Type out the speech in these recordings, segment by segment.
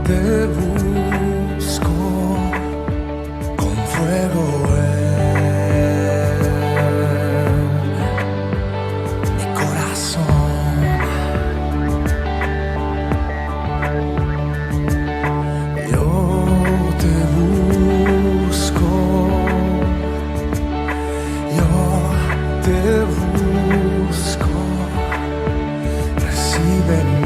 Te busco con fuego en mi corazón. Yo te busco, yo te busco, recibe en mí.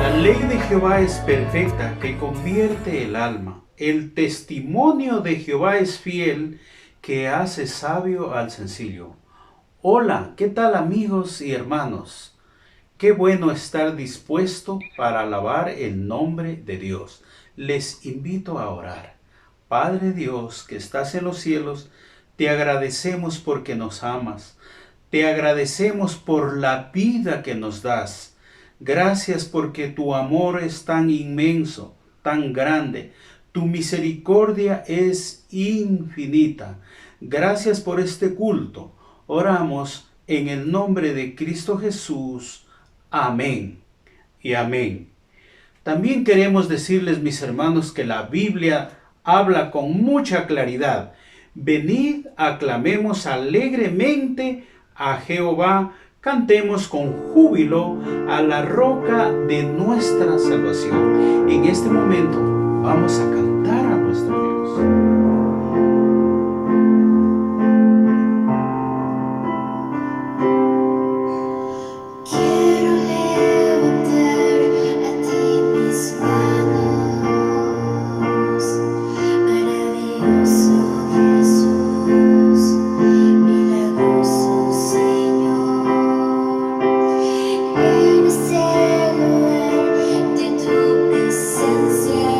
La ley de Jehová es perfecta, que convierte el alma. El testimonio de Jehová es fiel, que hace sabio al sencillo. Hola, ¿qué tal amigos y hermanos? Qué bueno estar dispuesto para alabar el nombre de Dios. Les invito a orar. Padre Dios, que estás en los cielos, te agradecemos porque nos amas. Te agradecemos por la vida que nos das. Gracias porque tu amor es tan inmenso, tan grande. Tu misericordia es infinita. Gracias por este culto. Oramos en el nombre de Cristo Jesús. Amén y amén. También queremos decirles, mis hermanos, que la Biblia habla con mucha claridad. Venid, aclamemos alegremente a Jehová, cantemos con júbilo a la roca de nuestra salvación. En este momento vamos a cantar a nuestro Dios. Eres el lugar de tu presencia.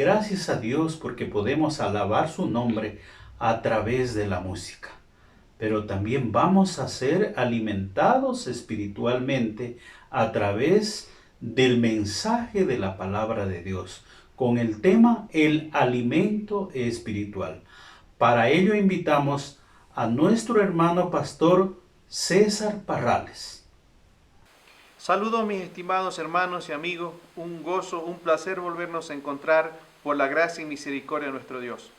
gracias a Dios porque podemos alabar su nombre a través de la música. Pero también vamos a ser alimentados espiritualmente a través del mensaje de la palabra de Dios, con el tema el alimento espiritual. Para ello invitamos a nuestro hermano pastor César Parrales. Saludos mis estimados hermanos y amigos, un gozo, un placer volvernos a encontrar por la gracia y misericordia de nuestro Dios.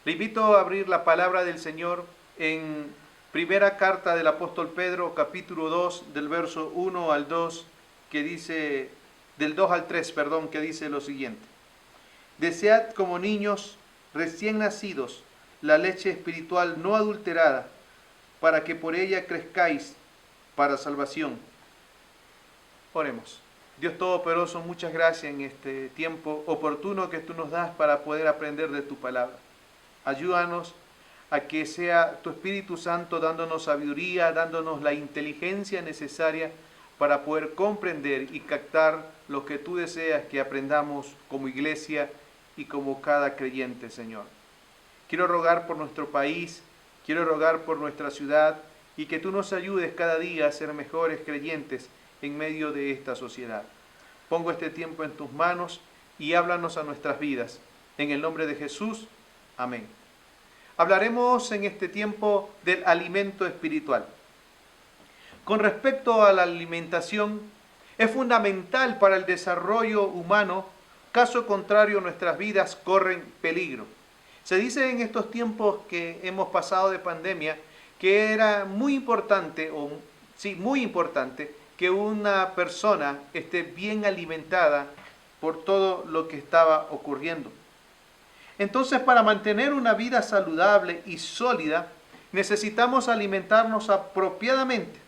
Le invito a abrir la palabra del Señor en primera carta del apóstol Pedro, capítulo 2, del verso 1 al 2, que dice, del 2 al 3, perdón, que dice lo siguiente. Desead como niños recién nacidos la leche espiritual no adulterada, para que por ella crezcáis para salvación. Oremos. Dios Todopoderoso, muchas gracias en este tiempo oportuno que tú nos das para poder aprender de tu palabra. Ayúdanos a que sea tu Espíritu Santo dándonos sabiduría, dándonos la inteligencia necesaria para poder comprender y captar lo que tú deseas que aprendamos como iglesia y como cada creyente, Señor. Quiero rogar por nuestro país, quiero rogar por nuestra ciudad y que tú nos ayudes cada día a ser mejores creyentes en medio de esta sociedad. Pongo este tiempo en tus manos y háblanos a nuestras vidas. En el nombre de Jesús, amén. Hablaremos en este tiempo del alimento espiritual. Con respecto a la alimentación, es fundamental para el desarrollo humano, caso contrario nuestras vidas corren peligro. Se dice en estos tiempos que hemos pasado de pandemia que era muy importante que una persona esté bien alimentada por todo lo que estaba ocurriendo. Entonces, para mantener una vida saludable y sólida, necesitamos alimentarnos apropiadamente.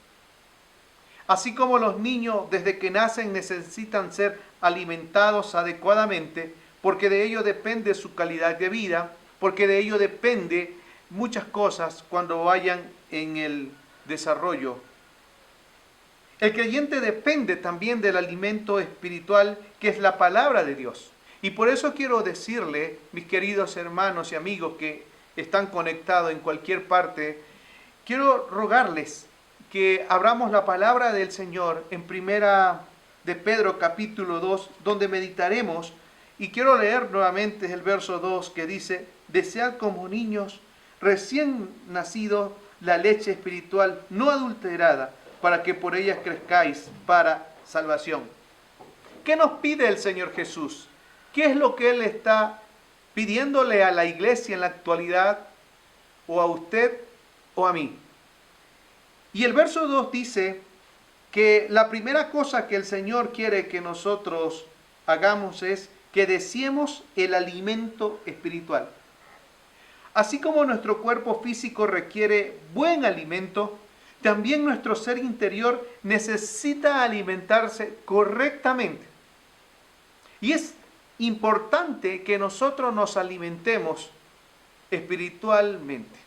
Así como los niños desde que nacen necesitan ser alimentados adecuadamente, porque de ello depende su calidad de vida, porque de ello depende muchas cosas cuando vayan en el desarrollo. El creyente depende también del alimento espiritual que es la palabra de Dios. Y por eso quiero decirle, mis queridos hermanos y amigos que están conectados en cualquier parte, quiero rogarles que abramos la palabra del Señor en primera de Pedro capítulo 2, donde meditaremos, y quiero leer nuevamente el verso 2 que dice, desead como niños recién nacidos la leche espiritual no adulterada, para que por ellas crezcáis para salvación. ¿Qué nos pide el Señor Jesús? ¿Qué es lo que Él está pidiéndole a la iglesia en la actualidad, o a usted o a mí? Y el verso 2 dice que la primera cosa que el Señor quiere que nosotros hagamos es que deseemos el alimento espiritual. Así como nuestro cuerpo físico requiere buen alimento, también nuestro ser interior necesita alimentarse correctamente. Y es importante que nosotros nos alimentemos espiritualmente.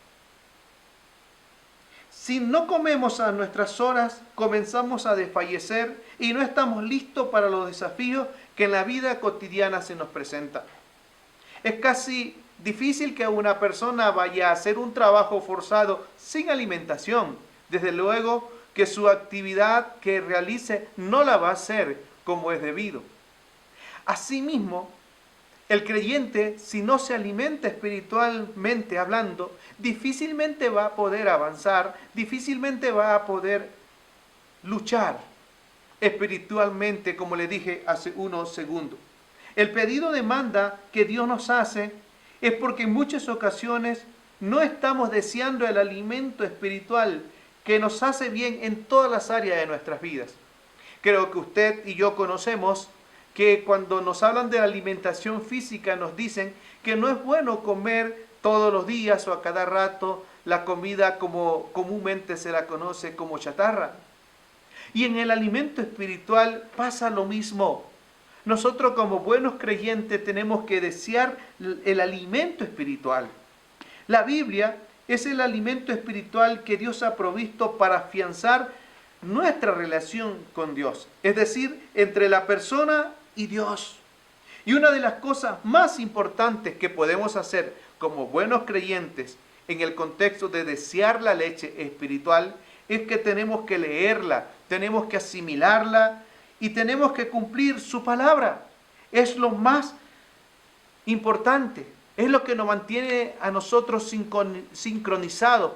Si no comemos a nuestras horas, comenzamos a desfallecer y no estamos listos para los desafíos que en la vida cotidiana se nos presenta. Es casi difícil que una persona vaya a hacer un trabajo forzado sin alimentación. Desde luego que su actividad que realice no la va a hacer como es debido. Asimismo, el creyente, si no se alimenta espiritualmente hablando, difícilmente va a poder avanzar, difícilmente va a poder luchar espiritualmente, como le dije hace unos segundos. El pedido de manda que Dios nos hace es porque en muchas ocasiones no estamos deseando el alimento espiritual que nos hace bien en todas las áreas de nuestras vidas. Creo que usted y yo conocemos que cuando nos hablan de la alimentación física nos dicen que no es bueno comer todos los días o a cada rato la comida como comúnmente se la conoce como chatarra. Y en el alimento espiritual pasa lo mismo. Nosotros como buenos creyentes tenemos que desear el alimento espiritual. La Biblia es el alimento espiritual que Dios ha provisto para afianzar nuestra relación con Dios, es decir, entre la persona y Dios. Y una de las cosas más importantes que podemos hacer como buenos creyentes en el contexto de desear la leche espiritual es que tenemos que leerla, tenemos que asimilarla y tenemos que cumplir su palabra. Es lo más importante, es lo que nos mantiene a nosotros sincronizados,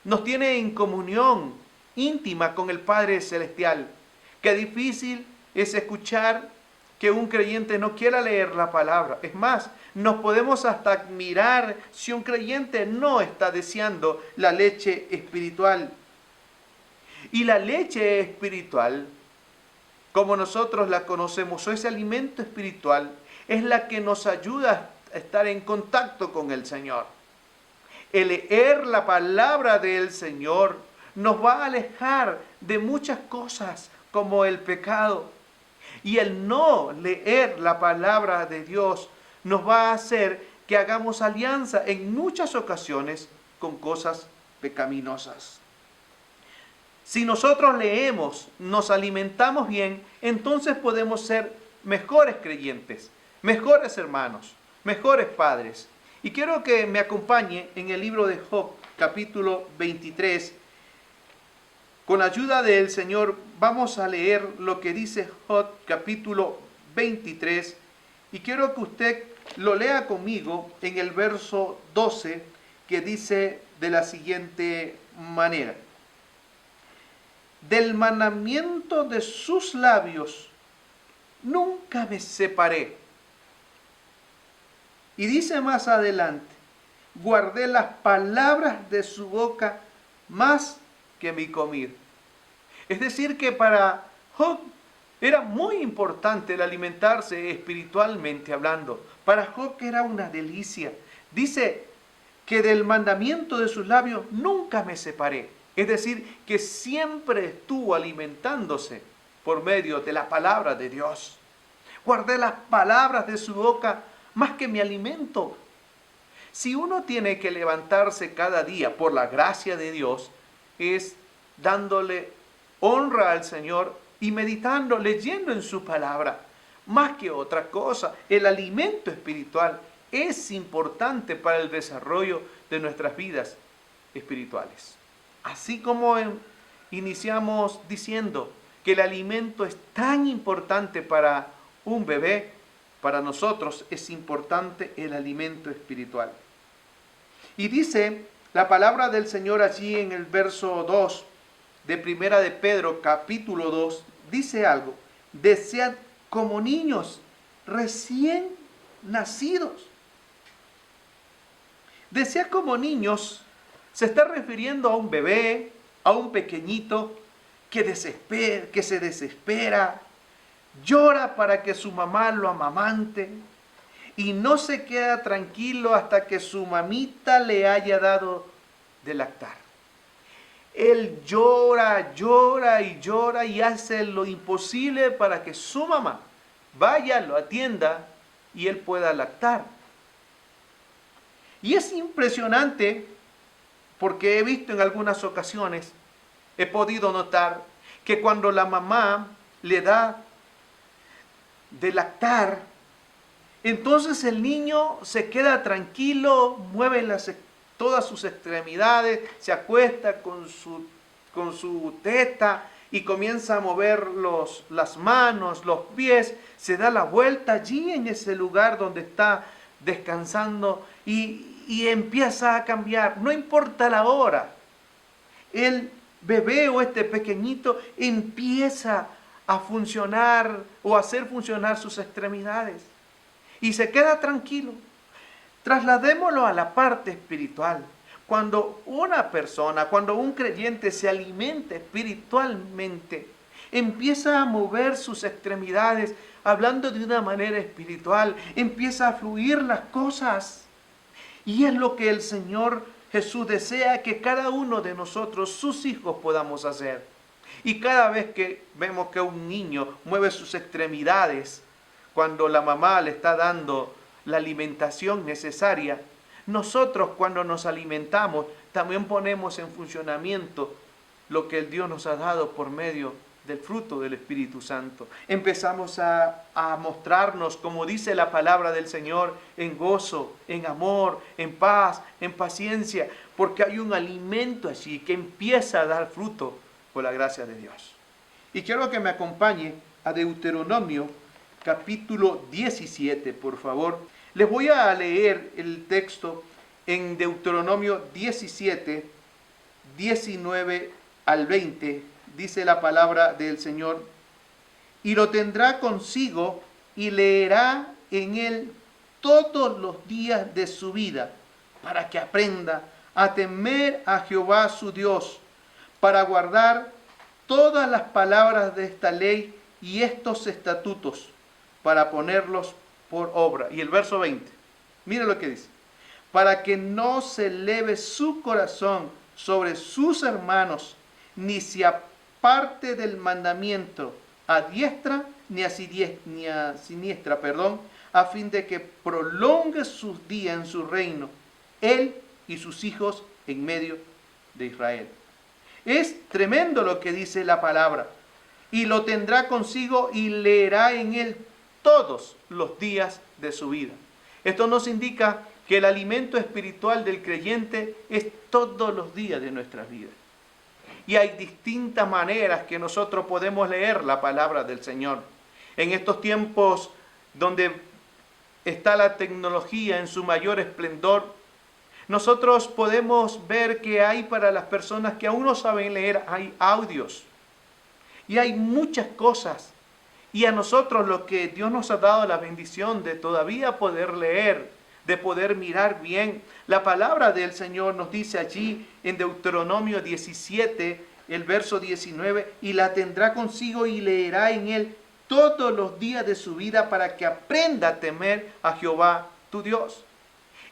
nos tiene en comunión íntima con el Padre Celestial. Qué difícil es escuchar que un creyente no quiera leer la palabra. Es más, nos podemos hasta admirar si un creyente no está deseando la leche espiritual. Y la leche espiritual, como nosotros la conocemos, o ese alimento espiritual, es la que nos ayuda a estar en contacto con el Señor. El leer la palabra del Señor nos va a alejar de muchas cosas como el pecado. Y el no leer la palabra de Dios nos va a hacer que hagamos alianza en muchas ocasiones con cosas pecaminosas. Si nosotros leemos, nos alimentamos bien, entonces podemos ser mejores creyentes, mejores hermanos, mejores padres. Y quiero que me acompañe en el libro de Job, capítulo 23. Con la ayuda del Señor vamos a leer lo que dice Job, capítulo 23. Y quiero que usted lo lea conmigo en el verso 12, que dice de la siguiente manera: del mandamiento de sus labios nunca me separé. Y dice más adelante: guardé las palabras de su boca más que mi comida. Es decir, que para Job era muy importante el alimentarse espiritualmente hablando. Para Job era una delicia. Dice que del mandamiento de sus labios nunca me separé. Es decir, que siempre estuvo alimentándose por medio de la palabra de Dios. Guardé las palabras de su boca más que mi alimento. Si uno tiene que levantarse cada día por la gracia de Dios, es dándole honra al Señor y meditando, leyendo en su palabra. Más que otra cosa, el alimento espiritual es importante para el desarrollo de nuestras vidas espirituales. Así como iniciamos diciendo que el alimento es tan importante para un bebé, para nosotros es importante el alimento espiritual. Y dice la palabra del Señor allí en el verso 2 de Primera de Pedro, capítulo 2, dice algo: desead como niños recién nacidos. Desead como niños se está refiriendo a un bebé, a un pequeñito que se desespera, llora para que su mamá lo amamante y no se queda tranquilo hasta que su mamita le haya dado de lactar. Él llora, llora y llora y hace lo imposible para que su mamá vaya, lo atienda y él pueda lactar. Y es impresionante porque he visto en algunas ocasiones, he podido notar que cuando la mamá le da de lactar, entonces el niño se queda tranquilo, mueve todas sus extremidades, se acuesta con su teta y comienza a mover las manos, los pies, se da la vuelta allí en ese lugar donde está descansando y empieza a cambiar, no importa la hora. El bebé o este pequeñito empieza a funcionar o a hacer funcionar sus extremidades y se queda tranquilo. Trasladémoslo a la parte espiritual. Cuando una persona, cuando un creyente se alimenta espiritualmente, empieza a mover sus extremidades, hablando de una manera espiritual, empieza a fluir las cosas. Y es lo que el Señor Jesús desea que cada uno de nosotros, sus hijos, podamos hacer. Y cada vez que vemos que un niño mueve sus extremidades, cuando la mamá le está dando la alimentación necesaria, nosotros cuando nos alimentamos también ponemos en funcionamiento lo que el Dios nos ha dado por medio del fruto del Espíritu Santo. Empezamos a mostrarnos, como dice la palabra del Señor, en gozo, en amor, en paz, en paciencia, porque hay un alimento allí que empieza a dar fruto por la gracia de Dios. Y quiero que me acompañe a Deuteronomio capítulo 17, por favor. Les voy a leer el texto en Deuteronomio 17, 19 al 20. Dice la palabra del Señor: y lo tendrá consigo y leerá en él todos los días de su vida, para que aprenda a temer a Jehová su Dios, para guardar todas las palabras de esta ley y estos estatutos, para ponerlos por obra. Y el verso 20, mire lo que dice: para que no se eleve su corazón sobre sus hermanos, ni se aparte del mandamiento a diestra ni a siniestra, a fin de que prolongue sus días en su reino, él y sus hijos en medio de Israel. Es tremendo lo que dice la palabra. Y lo tendrá consigo y leerá en él todos los días de su vida. Esto nos indica que el alimento espiritual del creyente es todos los días de nuestras vidas. Y hay distintas maneras que nosotros podemos leer la palabra del Señor. En estos tiempos donde está la tecnología en su mayor esplendor, nosotros podemos ver que hay, para las personas que aún no saben leer, hay audios. Y hay muchas cosas. Y a nosotros, lo que Dios nos ha dado la bendición de todavía poder leer, de poder mirar bien. La palabra del Señor nos dice allí en Deuteronomio 17, el verso 19, y la tendrá consigo y leerá en él todos los días de su vida, para que aprenda a temer a Jehová tu Dios.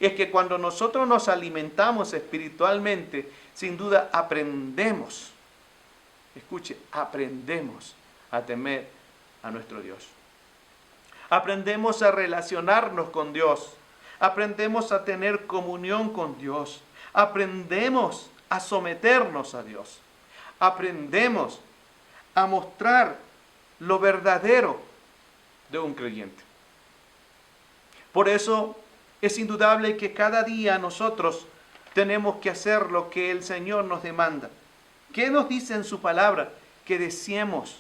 Es que cuando nosotros nos alimentamos espiritualmente, sin duda aprendemos, escuche, aprendemos a temer a nuestro Dios. Aprendemos a relacionarnos con Dios. Aprendemos a tener comunión con Dios. Aprendemos a someternos a Dios. Aprendemos a mostrar lo verdadero de un creyente. Por eso es indudable que cada día nosotros tenemos que hacer lo que el Señor nos demanda. ¿Qué nos dice en su palabra? Que deseemos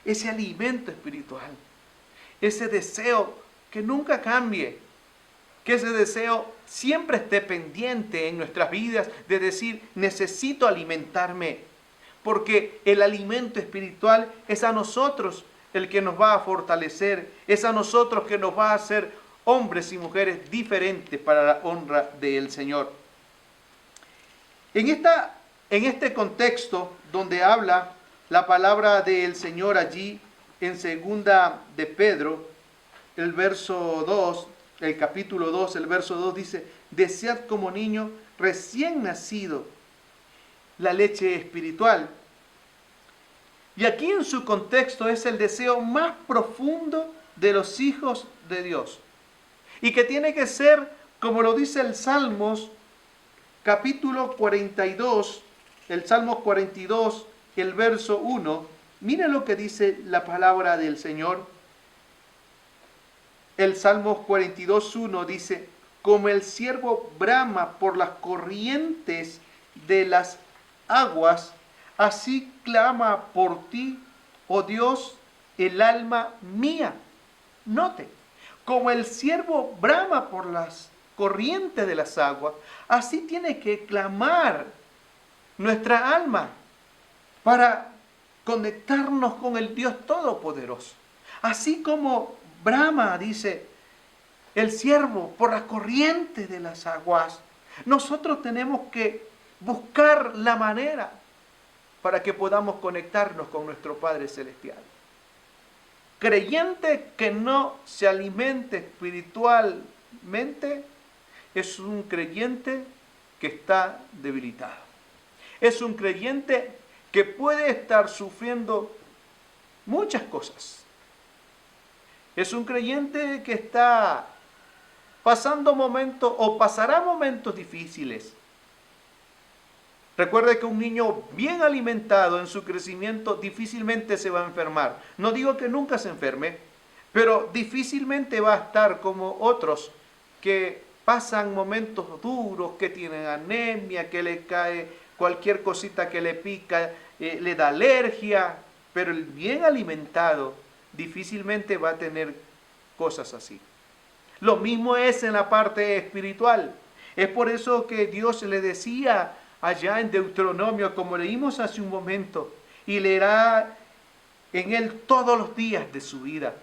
ese alimento espiritual, ese deseo que nunca cambie, que ese deseo siempre esté pendiente en nuestras vidas de decir: necesito alimentarme, porque el alimento espiritual es a nosotros el que nos va a fortalecer, es a nosotros que nos va a hacer hombres y mujeres diferentes para la honra del Señor. En este contexto donde habla la palabra del Señor allí en segunda de Pedro, el verso 2, el capítulo 2, el verso 2 dice: desead como niño recién nacido la leche espiritual. Y aquí en su contexto es el deseo más profundo de los hijos de Dios. Y que tiene que ser, como lo dice el Salmos, capítulo 42, el Salmo 42, el verso 1. Miren lo que dice la palabra del Señor. El Salmo 42, 1 dice: como el ciervo brama por las corrientes de las aguas, así clama por ti, oh Dios, el alma mía. Note, como el ciervo brama por las corrientes de las aguas, así tiene que clamar nuestra alma para conectarnos con el Dios Todopoderoso. Así como brama, dice el ciervo, por las corrientes de las aguas, nosotros tenemos que buscar la manera para que podamos conectarnos con nuestro Padre Celestial. Creyente que no se alimente espiritualmente es un creyente que está debilitado. Es un creyente que puede estar sufriendo muchas cosas. Es un creyente que está pasando momentos o pasará momentos difíciles. Recuerde que un niño bien alimentado en su crecimiento difícilmente se va a enfermar. No digo que nunca se enferme, pero difícilmente va a estar como otros que pasan momentos duros, que tienen anemia, que le cae cualquier cosita que le pica, le da alergia, pero el bien alimentado difícilmente va a tener cosas así. Lo mismo es en la parte espiritual. Es por eso que Dios le decía allá en Deuteronomio, como leímos hace un momento, y leerá en él todos los días de su vida.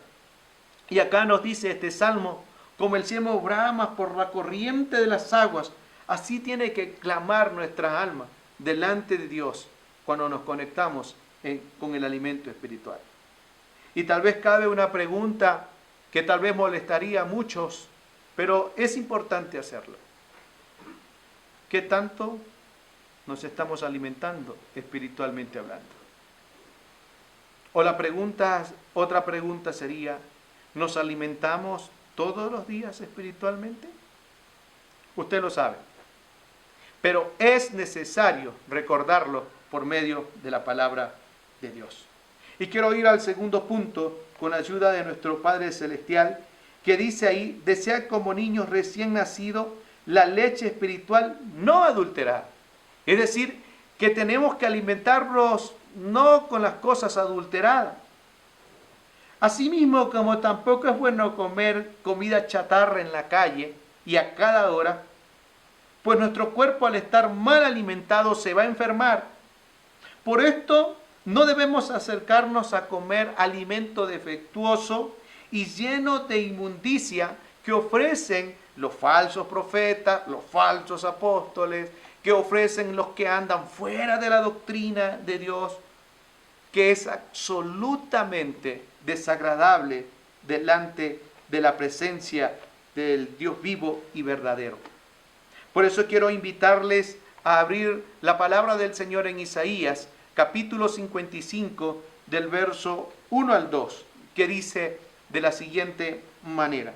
Y acá nos dice este salmo, como el cielo brama por la corriente de las aguas, así tiene que clamar nuestra alma delante de Dios cuando nos conectamos con el alimento espiritual. Y tal vez cabe una pregunta que tal vez molestaría a muchos, pero es importante hacerlo. ¿Qué tanto nos estamos alimentando espiritualmente hablando? O otra pregunta sería, ¿nos alimentamos todos los días espiritualmente? Usted lo sabe. Pero es necesario recordarlo por medio de la palabra de Dios. Y quiero ir al segundo punto con la ayuda de nuestro Padre Celestial, que dice ahí, desead como niños recién nacidos la leche espiritual no adulterada. Es decir, que tenemos que alimentarnos no con las cosas adulteradas. Asimismo, como tampoco es bueno comer comida chatarra en la calle y a cada hora, pues nuestro cuerpo al estar mal alimentado se va a enfermar. Por esto no debemos acercarnos a comer alimento defectuoso y lleno de inmundicia que ofrecen los falsos profetas, los falsos apóstoles, que ofrecen los que andan fuera de la doctrina de Dios, que es absolutamente desagradable delante de la presencia del Dios vivo y verdadero. Por eso quiero invitarles a abrir la palabra del Señor en Isaías, capítulo 55, del verso 1 al 2, que dice de la siguiente manera: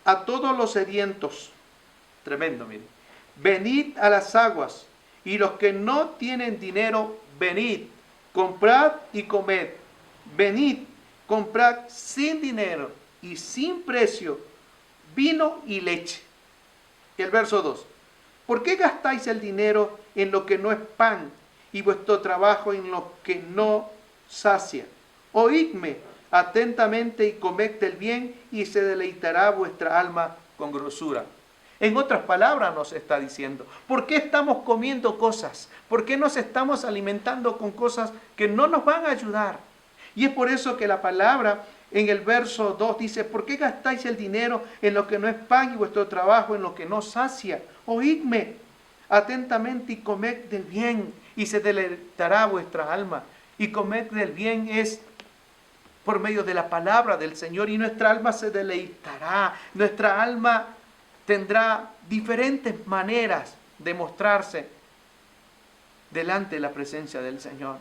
a todos los sedientos, tremendo, miren, venid a las aguas, y los que no tienen dinero, venid, comprad y comed. Venid, comprad sin dinero y sin precio vino y leche. Y el verso 2. ¿Por qué gastáis el dinero en lo que no es pan y vuestro trabajo en lo que no sacia? Oídme atentamente y comed del bien, y se deleitará vuestra alma con grosura. En otras palabras nos está diciendo, ¿por qué estamos comiendo cosas? ¿Por qué nos estamos alimentando con cosas que no nos van a ayudar? Y es por eso que la palabra en el verso 2 dice, ¿por qué gastáis el dinero en lo que no es pan y vuestro trabajo en lo que no sacia? Oídme atentamente y comed del bien, y se deleitará vuestra alma. Y comed del bien es por medio de la palabra del Señor, y nuestra alma se deleitará. Nuestra alma tendrá diferentes maneras de mostrarse delante de la presencia del Señor.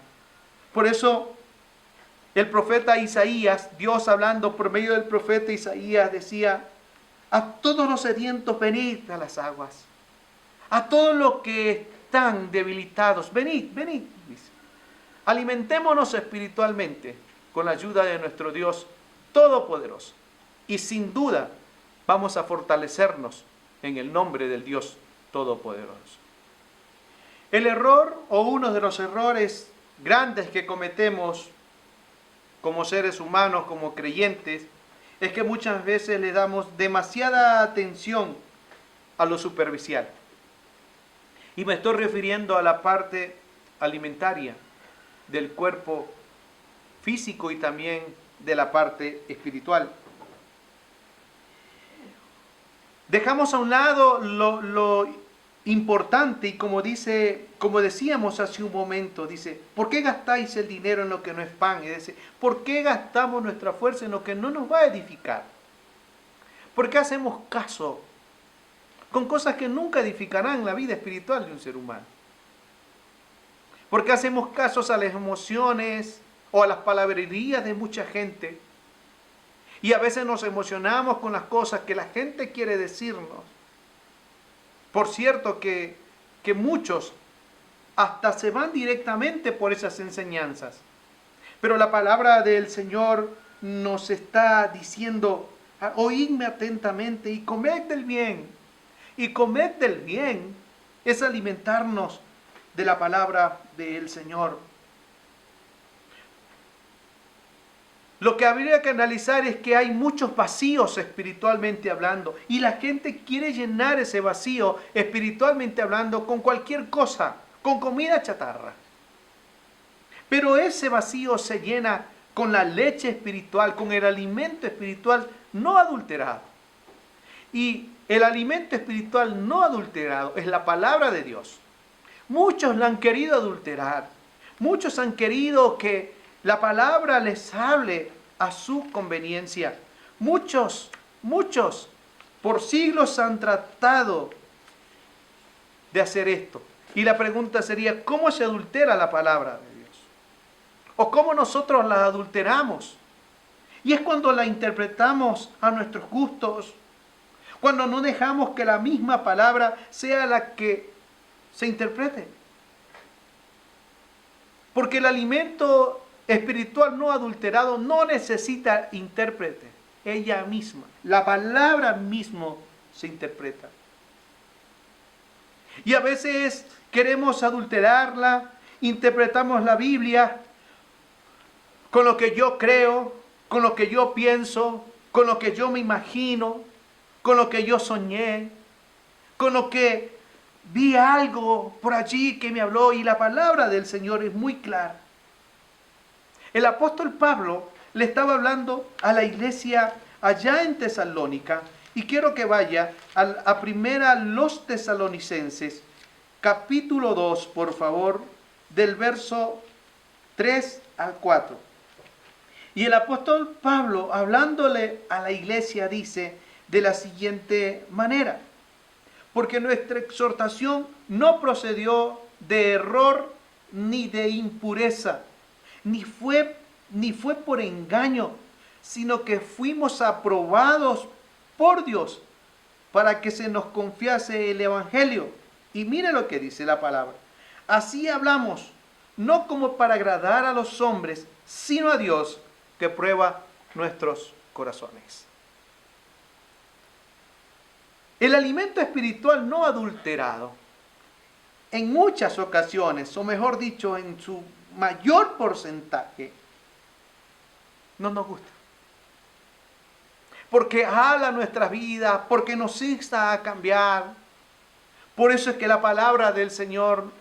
Por eso el profeta Isaías, Dios hablando por medio del profeta Isaías, decía, a todos los sedientos venid a las aguas, a todos los que están debilitados, venid, dice. Alimentémonos espiritualmente con la ayuda de nuestro Dios Todopoderoso, y sin duda vamos a fortalecernos en el nombre del Dios Todopoderoso. El error, o uno de los errores grandes que cometemos como seres humanos, como creyentes, es que muchas veces le damos demasiada atención a lo superficial. Y me estoy refiriendo a la parte alimentaria del cuerpo físico y también de la parte espiritual. Dejamos a un lado lo importante, y como decíamos hace un momento, dice, ¿por qué gastáis el dinero en lo que no es pan? Es decir, ¿por qué gastamos nuestra fuerza en lo que no nos va a edificar? ¿Por qué hacemos caso con cosas que nunca edificarán la vida espiritual de un ser humano? ¿Por qué hacemos casos a las emociones o a las palabrerías de mucha gente? Y a veces nos emocionamos con las cosas que la gente quiere decirnos. Por cierto que muchos hasta se van directamente por esas enseñanzas. Pero la palabra del Señor nos está diciendo, oídme atentamente y comed del bien. Y comed del bien es alimentarnos de la palabra del Señor. Lo que habría que analizar es que hay muchos vacíos espiritualmente hablando y la gente quiere llenar ese vacío espiritualmente hablando con cualquier cosa, con comida chatarra. Pero ese vacío se llena con la leche espiritual, con el alimento espiritual no adulterado. Y el alimento espiritual no adulterado es la palabra de Dios. Muchos la han querido adulterar. Muchos han querido que la palabra les hable a su conveniencia. Muchos por siglos han tratado de hacer esto. Y la pregunta sería, ¿cómo se adultera la palabra de Dios? ¿O cómo nosotros la adulteramos? Y es cuando la interpretamos a nuestros gustos, cuando no dejamos que la misma palabra sea la que se interprete. Porque el alimento espiritual no adulterado no necesita intérprete. Ella misma, la palabra mismo se interpreta. Y a veces queremos adulterarla, interpretamos la Biblia con lo que yo creo, con lo que yo pienso, con lo que yo me imagino, con lo que yo soñé, con lo que vi algo por allí que me habló, y la palabra del Señor es muy clara. El apóstol Pablo le estaba hablando a la iglesia allá en Tesalónica, y quiero que vaya a primera los Tesalonicenses, capítulo 2, por favor, del verso 3 al 4. Y el apóstol Pablo, hablándole a la iglesia, dice de la siguiente manera: porque nuestra exhortación no procedió de error ni de impureza, ni fue por engaño, sino que fuimos aprobados por Dios para que se nos confiase el evangelio. Y mire lo que dice la palabra: así hablamos, no como para agradar a los hombres, sino a Dios, que prueba nuestros corazones. El alimento espiritual no adulterado, en muchas ocasiones, o mejor dicho, en su mayor porcentaje, no nos gusta. Porque habla nuestras vidas, porque nos insta a cambiar. Por eso es que la palabra del Señor,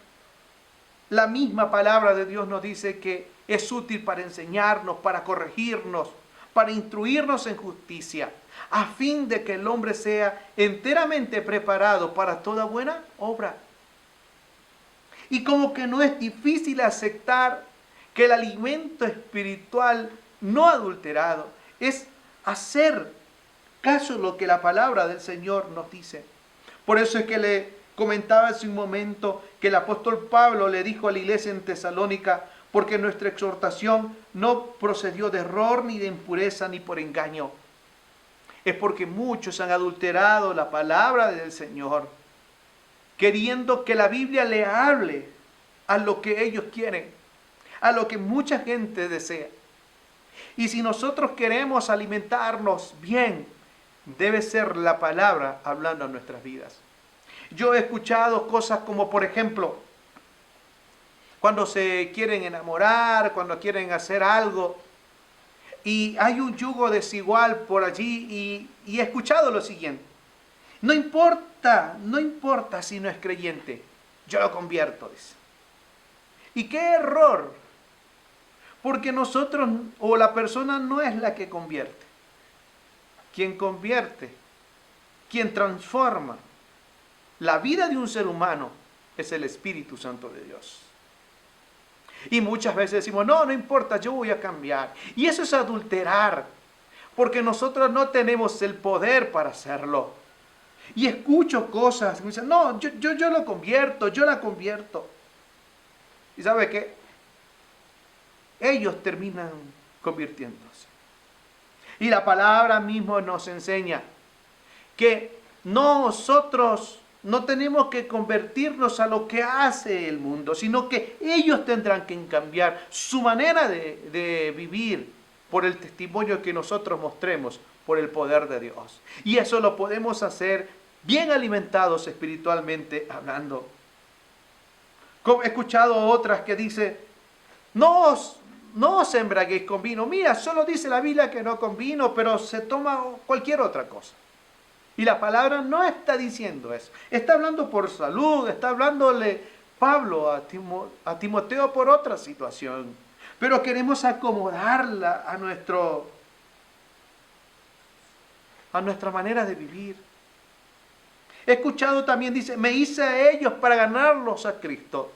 la misma palabra de Dios, nos dice que es útil para enseñarnos, para corregirnos, para instruirnos en justicia, a fin de que el hombre sea enteramente preparado para toda buena obra. Y como que no es difícil aceptar que el alimento espiritual no adulterado es hacer caso a lo que la palabra del Señor nos dice. Por eso es que le comentaba hace un momento que el apóstol Pablo le dijo a la iglesia en Tesalónica: porque nuestra exhortación no procedió de error, ni de impureza, ni por engaño. Es porque muchos han adulterado la palabra del Señor, queriendo que la Biblia le hable a lo que ellos quieren, a lo que mucha gente desea. Y si nosotros queremos alimentarnos bien, debe ser la palabra hablando a nuestras vidas. Yo he escuchado cosas como, por ejemplo, cuando se quieren enamorar, cuando quieren hacer algo, y hay un yugo desigual por allí, y he escuchado lo siguiente: no importa si no es creyente, yo lo convierto, dice. Y qué error, porque nosotros, o la persona no es la que convierte. Quien convierte, quien transforma la vida de un ser humano es el Espíritu Santo de Dios. Y muchas veces decimos: no importa, yo voy a cambiar. Y eso es adulterar, porque nosotros no tenemos el poder para hacerlo. Y escucho cosas que me dicen: no, yo lo convierto, yo la convierto. ¿Y sabe qué? Ellos terminan convirtiéndose. Y la palabra mismo nos enseña que nosotros no tenemos que convertirnos a lo que hace el mundo, sino que ellos tendrán que cambiar su manera de vivir por el testimonio que nosotros mostremos, por el poder de Dios. Y eso lo podemos hacer bien alimentados espiritualmente hablando. He escuchado otras que dicen, no os embraguéis con vino. Mira, solo dice la Biblia que no con vino, pero se toma cualquier otra cosa. Y la palabra no está diciendo eso. Está hablando por salud, está hablándole Pablo a Timoteo por otra situación. Pero queremos acomodarla a nuestra manera de vivir. He escuchado también, dice, me hice a ellos para ganarlos a Cristo.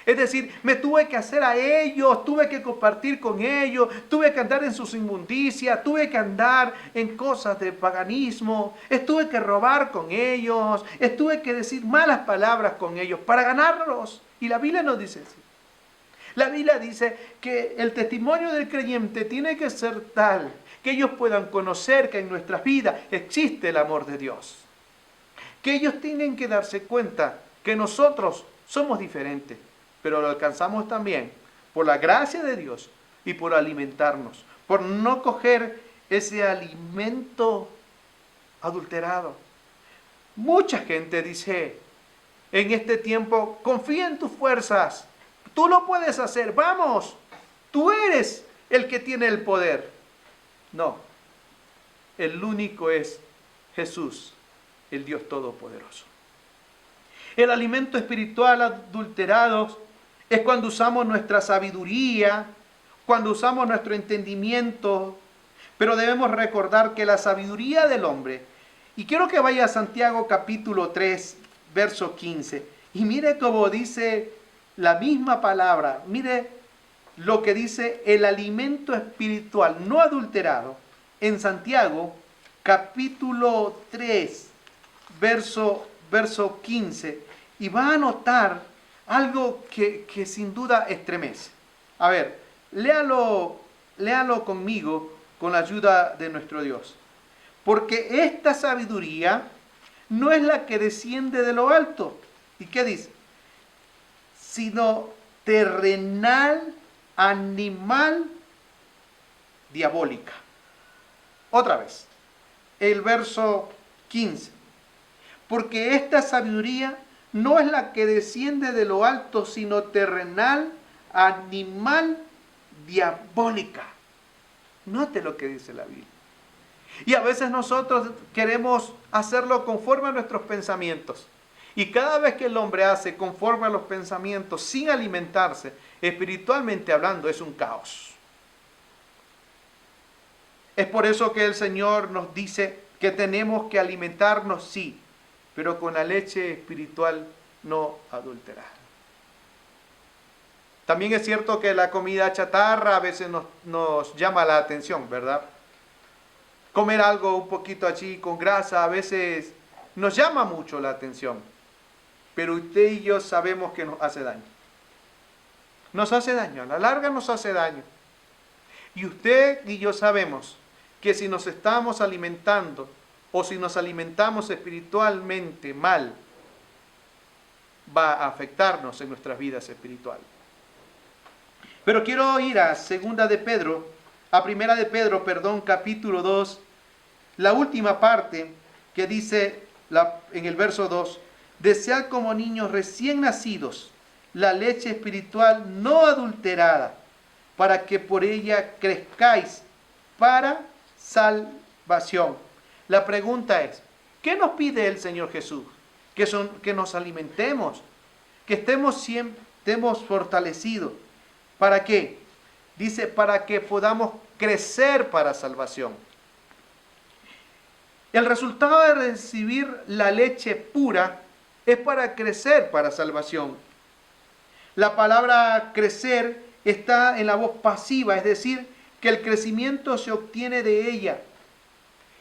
Es decir, me tuve que hacer a ellos, tuve que compartir con ellos, tuve que andar en sus inmundicias, tuve que andar en cosas de paganismo, tuve que robar con ellos, tuve que decir malas palabras con ellos para ganarlos. Y la Biblia nos dice así. La Biblia dice que el testimonio del creyente tiene que ser tal que ellos puedan conocer que en nuestras vidas existe el amor de Dios. Que ellos tienen que darse cuenta que nosotros somos diferentes, pero lo alcanzamos también por la gracia de Dios y por alimentarnos, por no coger ese alimento adulterado. Mucha gente dice en este tiempo, confía en tus fuerzas, tú lo puedes hacer, vamos, tú eres el que tiene el poder. No, el único es Jesús, el Dios Todopoderoso. El alimento espiritual adulterado es cuando usamos nuestra sabiduría, cuando usamos nuestro entendimiento, pero debemos recordar que la sabiduría del hombre, y quiero que vaya a Santiago capítulo 3, verso 15, y mire cómo dice la misma palabra, mire lo que dice el alimento espiritual no adulterado en Santiago capítulo 3, verso 15, y va a notar algo que sin duda estremece. A ver, léalo conmigo con la ayuda de nuestro Dios. Porque esta sabiduría no es la que desciende de lo alto. ¿Y qué dice? Sino terrenal, animal, diabólica. Otra vez, el verso 15. Porque esta sabiduría no es la que desciende de lo alto, sino terrenal, animal, diabólica. Note lo que dice la Biblia. Y a veces nosotros queremos hacerlo conforme a nuestros pensamientos. Y cada vez que el hombre hace conforme a los pensamientos, sin alimentarse, espiritualmente hablando, es un caos. Es por eso que el Señor nos dice que tenemos que alimentarnos, sí, pero con la leche espiritual no adulterada. También es cierto que la comida chatarra a veces nos llama la atención, ¿verdad? Comer algo un poquito allí con grasa a veces nos llama mucho la atención. Pero usted y yo sabemos que nos hace daño. Nos hace daño, a la larga nos hace daño. Y usted y yo sabemos que si nos estamos alimentando o si nos alimentamos espiritualmente mal, va a afectarnos en nuestras vidas espirituales. Pero quiero ir a Primera de Pedro, capítulo 2, la última parte que dice en el verso 2, desead como niños recién nacidos la leche espiritual no adulterada, para que por ella crezcáis para salvación. La pregunta es, ¿qué nos pide el Señor Jesús? Que nos alimentemos, que estemos fortalecidos. ¿Para qué? Dice, para que podamos crecer para salvación. El resultado de recibir la leche pura es para crecer para salvación. La palabra crecer está en la voz pasiva, es decir, que el crecimiento se obtiene de ella.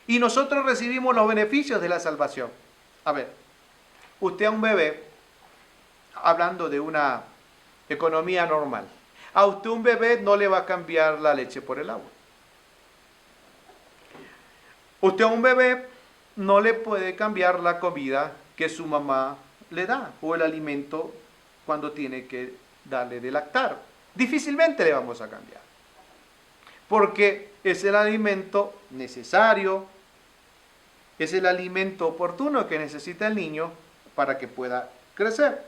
Y nosotros recibimos los beneficios de la salvación. A ver, usted a un bebé, hablando de una economía normal, a usted un bebé no le va a cambiar la leche por el agua. Usted a un bebé no le puede cambiar la comida que su mamá le da, o el alimento cuando tiene que darle de lactar. Difícilmente le vamos a cambiar, porque es el alimento necesario, es el alimento oportuno que necesita el niño para que pueda crecer.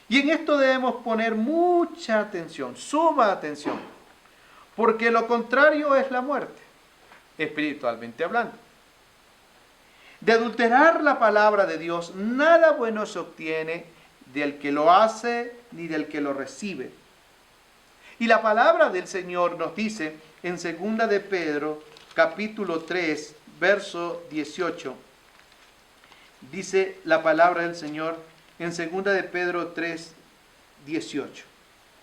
Y en esto debemos poner mucha atención, suma atención, porque lo contrario es la muerte, espiritualmente hablando. De adulterar la palabra de Dios, nada bueno se obtiene del que lo hace ni del que lo recibe. Y la palabra del Señor nos dice en 2 de Pedro, capítulo 3, verso 18. Dice la palabra del Señor en 2 de Pedro 3, 18.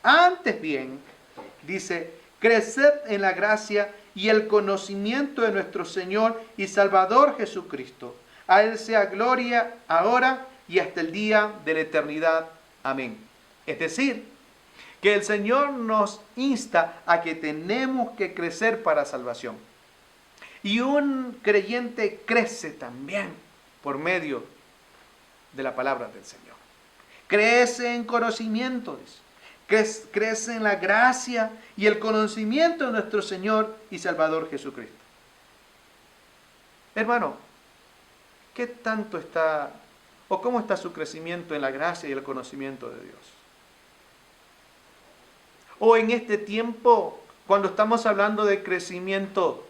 Antes bien, dice, creced en la gracia y el conocimiento de nuestro Señor y Salvador Jesucristo. A Él sea gloria ahora y hasta el día de la eternidad. Amén. Es decir, que el Señor nos insta a que tenemos que crecer para salvación. Y un creyente crece también por medio de la palabra del Señor. Crece en conocimiento, crece en la gracia y el conocimiento de nuestro Señor y Salvador Jesucristo. Hermano, ¿qué tanto está o cómo está su crecimiento en la gracia y el conocimiento de Dios? O en este tiempo, cuando estamos hablando de crecimiento,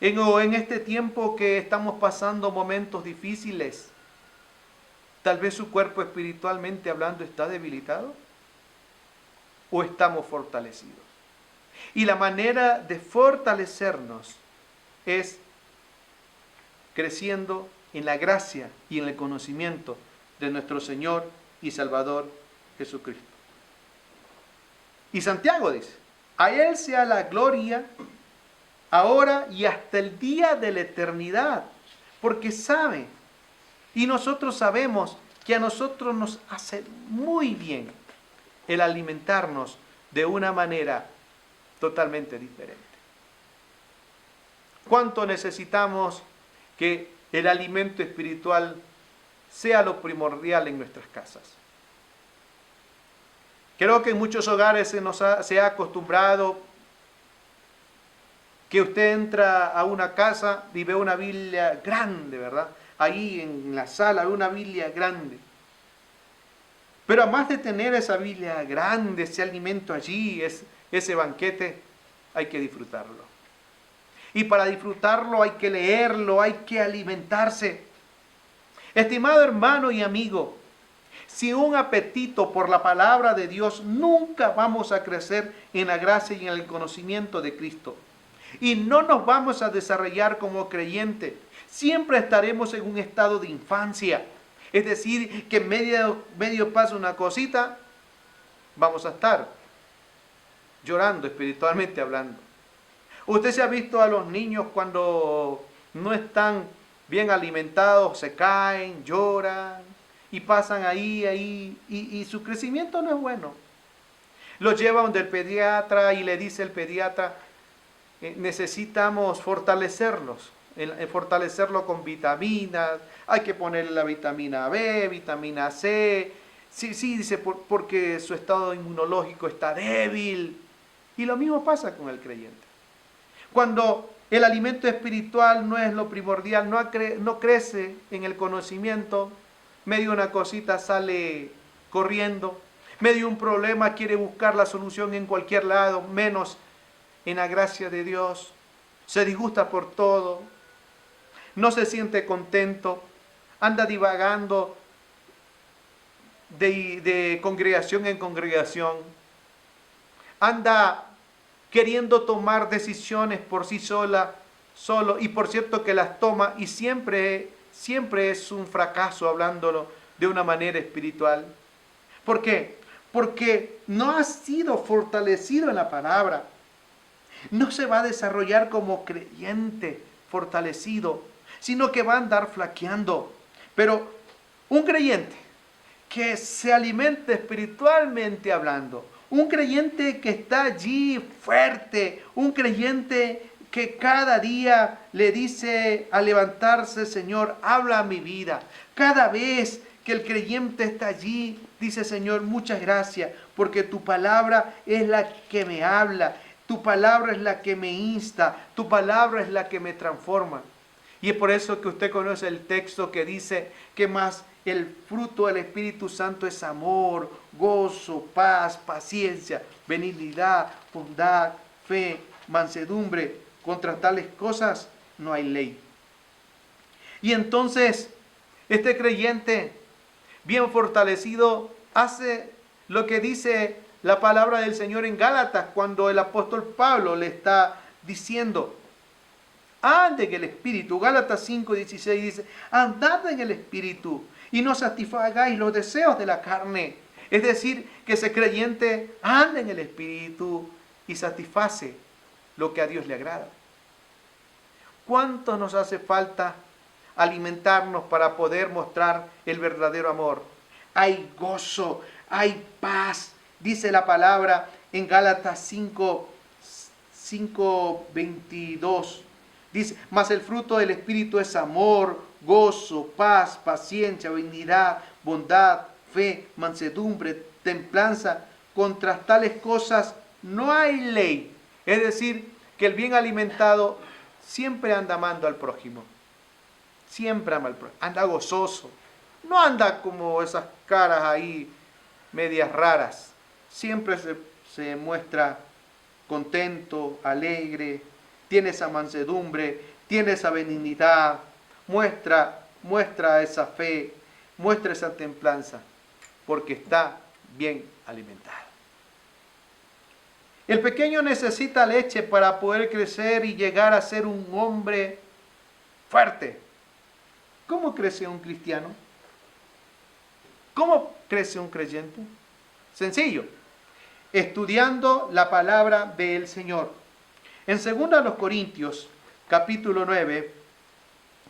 o en este tiempo que estamos pasando momentos difíciles, tal vez su cuerpo espiritualmente hablando está debilitado, o estamos fortalecidos. Y la manera de fortalecernos es creciendo en la gracia y en el conocimiento de nuestro Señor y Salvador Jesucristo. Y Santiago dice, a Él sea la gloria ahora y hasta el día de la eternidad, porque sabe, y nosotros sabemos que a nosotros nos hace muy bien el alimentarnos de una manera totalmente diferente. ¿Cuánto necesitamos que el alimento espiritual sea lo primordial en nuestras casas? Creo que en muchos hogares se ha acostumbrado que usted entra a una casa y ve una Biblia grande, ¿verdad? Ahí en la sala ve una Biblia grande. Pero además de tener esa Biblia grande, ese alimento allí, ese banquete, hay que disfrutarlo. Y para disfrutarlo hay que leerlo, hay que alimentarse. Estimado hermano y amigo, sin un apetito por la palabra de Dios, nunca vamos a crecer en la gracia y en el conocimiento de Cristo. Y no nos vamos a desarrollar como creyentes. Siempre estaremos en un estado de infancia. Es decir, que medio pasa una cosita, vamos a estar llorando espiritualmente hablando. Usted se ha visto a los niños cuando no están bien alimentados, se caen, lloran y pasan ahí, y su crecimiento no es bueno. Los lleva donde el pediatra y le dice el pediatra, necesitamos fortalecerlos, fortalecerlo con vitaminas, hay que ponerle la vitamina B, vitamina C, sí, dice, porque su estado inmunológico está débil. Y lo mismo pasa con el creyente. Cuando el alimento espiritual no es lo primordial, no crece en el conocimiento, medio una cosita sale corriendo, medio un problema quiere buscar la solución en cualquier lado, menos en la gracia de Dios, se disgusta por todo, no se siente contento, anda divagando de congregación en congregación, anda queriendo tomar decisiones por sí solo, y por cierto que las toma y siempre es un fracaso hablándolo de una manera espiritual. ¿Por qué? Porque no ha sido fortalecido en la palabra. No se va a desarrollar como creyente fortalecido, sino que va a andar flaqueando. Pero un creyente que se alimente espiritualmente hablando, un creyente que está allí fuerte, un creyente que cada día le dice al levantarse, Señor, habla a mi vida. Cada vez que el creyente está allí, dice, Señor, muchas gracias, porque tu palabra es la que me habla, tu palabra es la que me insta, tu palabra es la que me transforma. Y es por eso que usted conoce el texto que dice que más el fruto del Espíritu Santo es amor, gozo, paz, paciencia, benignidad, bondad, fe, mansedumbre. Contra tales cosas no hay ley. Y entonces, este creyente, bien fortalecido, hace lo que dice la palabra del Señor en Gálatas, cuando el apóstol Pablo le está diciendo, ande en el Espíritu. Gálatas 5:16 dice, andad en el Espíritu y no satisfagáis los deseos de la carne. Es decir, que ese creyente anda en el Espíritu y satisface lo que a Dios le agrada. ¿Cuánto nos hace falta alimentarnos para poder mostrar el verdadero amor? Hay gozo, hay paz. Dice la palabra en Gálatas 5:22. Dice, mas el fruto del Espíritu es amor, gozo, paz, paciencia, benignidad, bondad, fe, mansedumbre, templanza. Contra tales cosas no hay ley. Es decir, que el bien alimentado siempre anda amando al prójimo. Siempre ama al prójimo. Anda gozoso. No anda como esas caras ahí medias raras. Siempre se muestra contento, alegre, tiene esa mansedumbre, tiene esa benignidad, muestra esa fe, muestra esa templanza, porque está bien alimentado. El pequeño necesita leche para poder crecer y llegar a ser un hombre fuerte. ¿Cómo crece un cristiano? ¿Cómo crece un creyente? Sencillo, estudiando la palabra del Señor. En 2 Corintios, capítulo 9,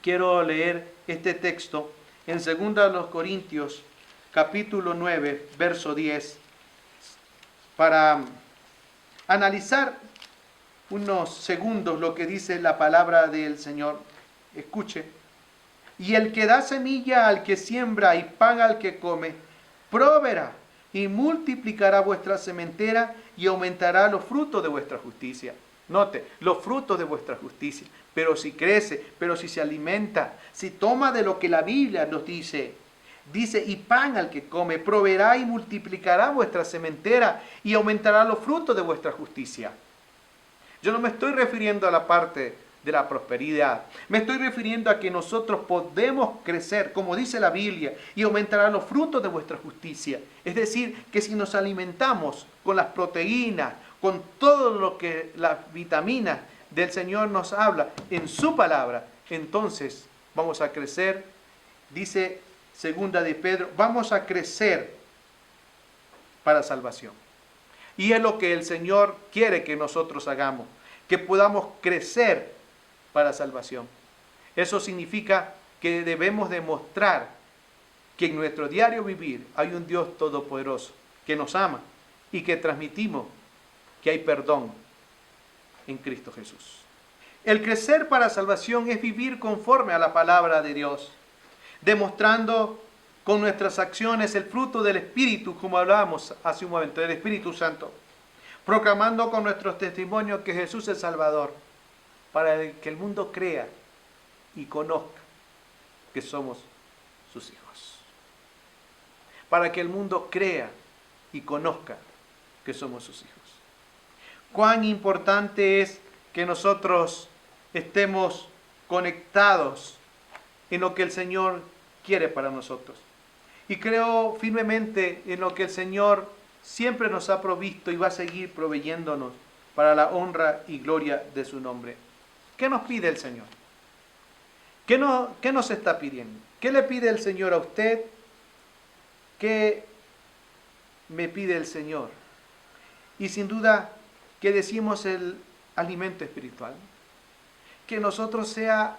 quiero leer este texto. En 2 Corintios, capítulo 9, verso 10, para analizar unos segundos lo que dice la palabra del Señor. Escuche. Y el que da semilla al que siembra y pan al que come, proveerá y multiplicará vuestra sementera y aumentará los frutos de vuestra justicia. Note, los frutos de vuestra justicia. Pero si crece, pero si se alimenta, si toma de lo que la Biblia nos dice, y pan al que come, proveerá y multiplicará vuestra sementera y aumentará los frutos de vuestra justicia. Yo no me estoy refiriendo a la parte de la prosperidad. Me estoy refiriendo a que nosotros podemos crecer, como dice la Biblia, y aumentará los frutos de vuestra justicia. Es decir, que si nos alimentamos con las proteínas, con todo lo que las vitaminas del Señor nos habla en su palabra, entonces vamos a crecer. Dice segunda de Pedro, vamos a crecer para salvación. Y es lo que el Señor quiere que nosotros hagamos, que podamos crecer para salvación. Eso significa que debemos demostrar que en nuestro diario vivir hay un Dios todopoderoso que nos ama y que transmitimos que hay perdón en Cristo Jesús. El crecer para salvación es vivir conforme a la palabra de Dios, demostrando con nuestras acciones el fruto del Espíritu, como hablábamos hace un momento, del Espíritu Santo, proclamando con nuestros testimonios que Jesús es Salvador, para que el mundo crea y conozca que somos sus hijos. Para que el mundo crea y conozca que somos sus hijos. Cuán importante es que nosotros estemos conectados en lo que el Señor quiere para nosotros. Y creo firmemente en lo que el Señor siempre nos ha provisto y va a seguir proveyéndonos para la honra y gloria de su nombre. ¿Qué nos pide el Señor? ¿Qué nos está pidiendo? ¿Qué le pide el Señor a usted? ¿Qué me pide el Señor? Y sin duda que decimos el alimento espiritual. Que nosotros sea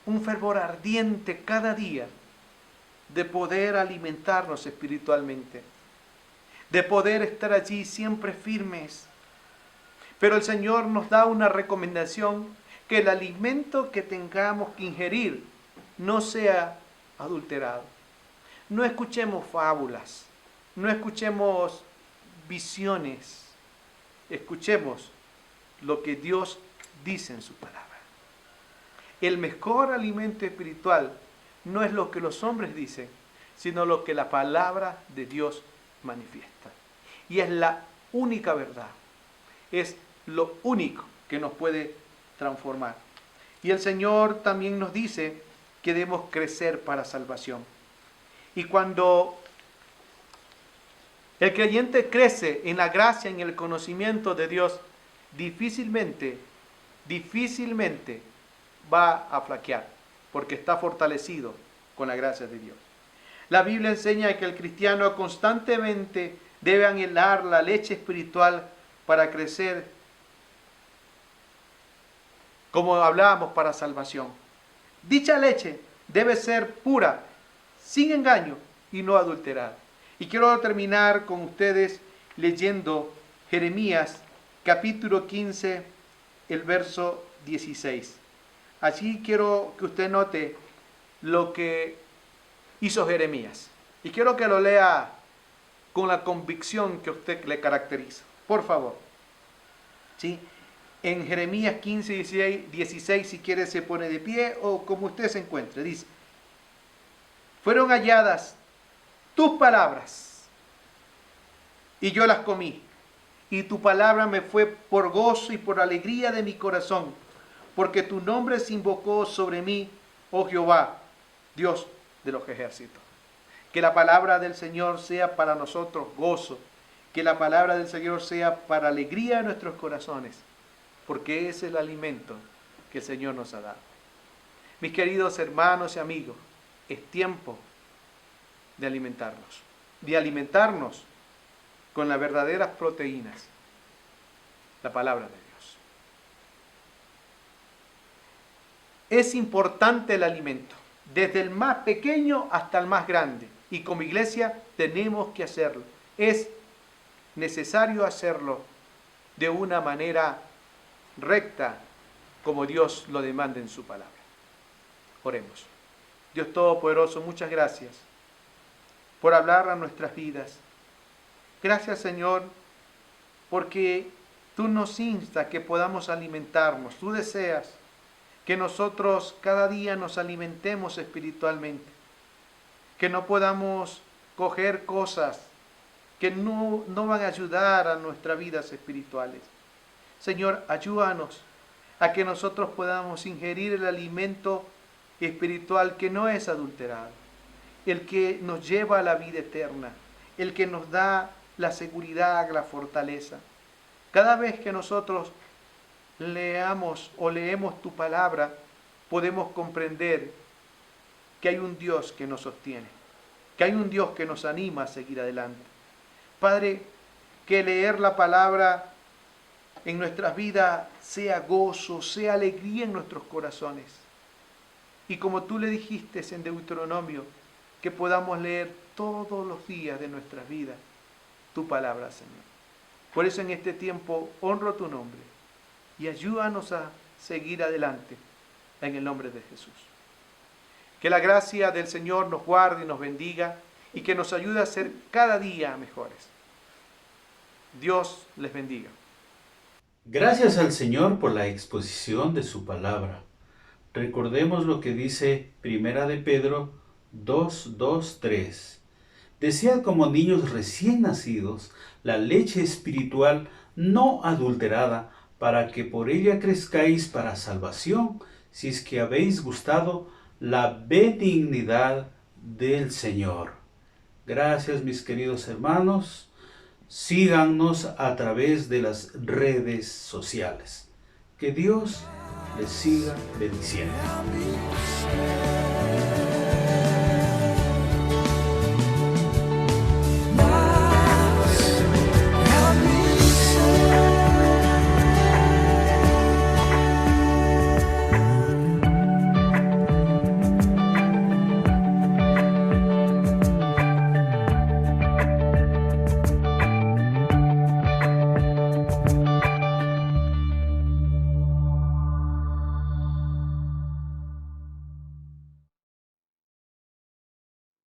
un fervor ardiente cada día de poder alimentarnos espiritualmente, de poder estar allí siempre firmes. Pero el Señor nos da una recomendación que el alimento que tengamos que ingerir no sea adulterado. No escuchemos fábulas, no escuchemos visiones, escuchemos lo que Dios dice en su palabra. El mejor alimento espiritual no es lo que los hombres dicen, sino lo que la palabra de Dios manifiesta. Y es la única verdad, es lo único que nos puede transformar. Y el Señor también nos dice que debemos crecer para salvación. Y cuando el creyente crece en la gracia, en el conocimiento de Dios, difícilmente va a flaquear, porque está fortalecido con la gracia de Dios. La Biblia enseña que el cristiano constantemente debe anhelar la leche espiritual para crecer, como hablábamos, para salvación. Dicha leche debe ser pura, sin engaño y no adulterada. Y quiero terminar con ustedes leyendo Jeremías capítulo 15, el verso 16. Allí quiero que usted note lo que hizo Jeremías. Y quiero que lo lea con la convicción que a usted le caracteriza. Por favor. ¿Sí? En Jeremías 15, 16, si quiere se pone de pie o como usted se encuentre. Dice: fueron halladas tus palabras y yo las comí. Y tu palabra me fue por gozo y por alegría de mi corazón, porque tu nombre se invocó sobre mí, oh Jehová, Dios de los ejércitos. Que la palabra del Señor sea para nosotros gozo, que la palabra del Señor sea para alegría de nuestros corazones, porque es el alimento que el Señor nos ha dado. Mis queridos hermanos y amigos, es tiempo de alimentarnos con las verdaderas proteínas, la palabra de Dios. Es importante el alimento, desde el más pequeño hasta el más grande, y como iglesia tenemos que hacerlo. Es necesario hacerlo de una manera recta, como Dios lo demanda en su palabra. Oremos. Dios Todopoderoso, muchas gracias por hablar a nuestras vidas. Gracias, Señor, porque tú nos instas que podamos alimentarnos. Tú deseas que nosotros cada día nos alimentemos espiritualmente, que no podamos coger cosas que no van a ayudar a nuestras vidas espirituales. Señor, ayúdanos a que nosotros podamos ingerir el alimento espiritual que no es adulterado, el que nos lleva a la vida eterna, el que nos da la seguridad, la fortaleza. Cada vez que nosotros leamos tu palabra, podemos comprender que hay un Dios que nos sostiene, que hay un Dios que nos anima a seguir adelante. Padre, que leer la palabra en nuestras vidas sea gozo, sea alegría en nuestros corazones. Y como tú le dijiste en Deuteronomio, que podamos leer todos los días de nuestras vidas tu palabra, Señor. Por eso en este tiempo honro tu nombre y ayúdanos a seguir adelante en el nombre de Jesús. Que la gracia del Señor nos guarde y nos bendiga y que nos ayude a ser cada día mejores. Dios les bendiga. Gracias al Señor por la exposición de su palabra. Recordemos lo que dice Primera de Pedro 2:3. Desead como niños recién nacidos la leche espiritual no adulterada, para que por ella crezcáis para salvación, si es que habéis gustado la benignidad del Señor. Gracias, mis queridos hermanos. Síganos a través de las redes sociales. Que Dios les siga bendiciendo.